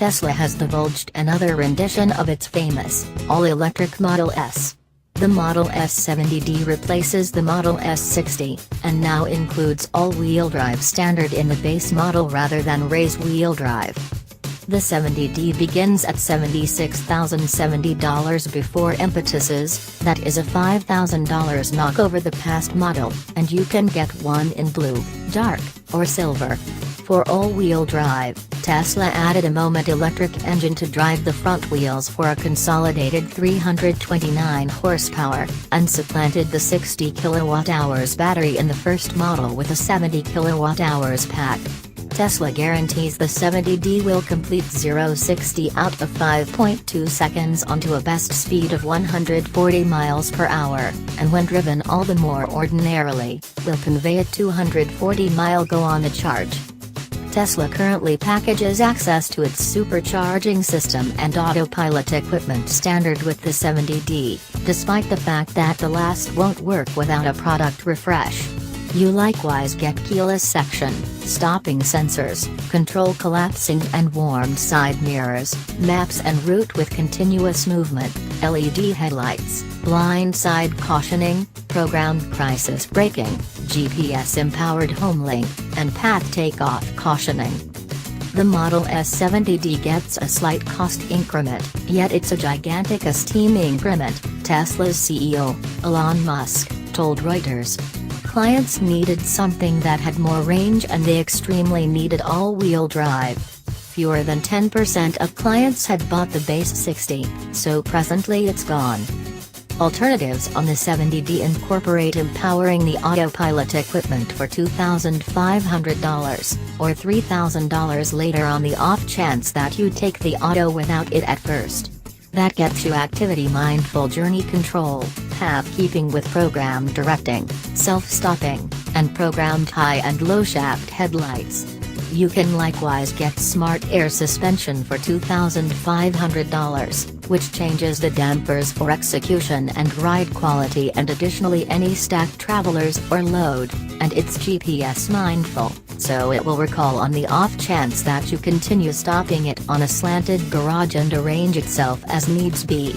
Tesla has divulged another rendition of its famous, all-electric Model S. The Model S 70D replaces the Model S 60, and now includes all-wheel drive standard in the base model rather than race-wheel drive. The 70D begins at $76,070 before impetuses, that is a $5,000 knock over the past model, and you can get one in blue, dark, or silver. For all-wheel drive, Tesla added a Moment electric engine to drive the front wheels for a consolidated 329 horsepower, and supplanted the 60 kWh battery in the first model with a 70 kWh pack. Tesla guarantees the 70D will complete 0-60 out of 5.2 seconds onto a best speed of 140 miles per hour, and when driven all the more ordinarily, will convey a 240-mile go on a charge. Tesla currently packages access to its supercharging system and autopilot equipment standard with the 70D, despite the fact that the last won't work without a product refresh. You likewise get keyless section, stopping sensors, control collapsing and warmed side mirrors, maps and route with continuous movement, LED headlights, blind side cautioning, programmed crisis braking, GPS-empowered homelink, and path takeoff cautioning. The Model S 70D gets a slight cost increment, yet it's a gigantic esteem increment, Tesla's CEO, Elon Musk, told Reuters. Clients needed something that had more range and they extremely needed all-wheel drive. Fewer than 10% of clients had bought the base 60, so presently it's gone. Alternatives on the 70D incorporate empowering the autopilot equipment for $2,500, or $3,000 later on the off chance that you take the auto without it at first. That gets you activity-mindful journey control, path keeping with program directing, self-stopping, and programmed high and low shaft headlights. You can likewise get smart air suspension for $2,500, which changes the dampers for execution and ride quality and additionally any stacked travelers or load, and it's GPS mindful, so it will recall on the off chance that you continue stopping it on a slanted garage and arrange itself as needs be.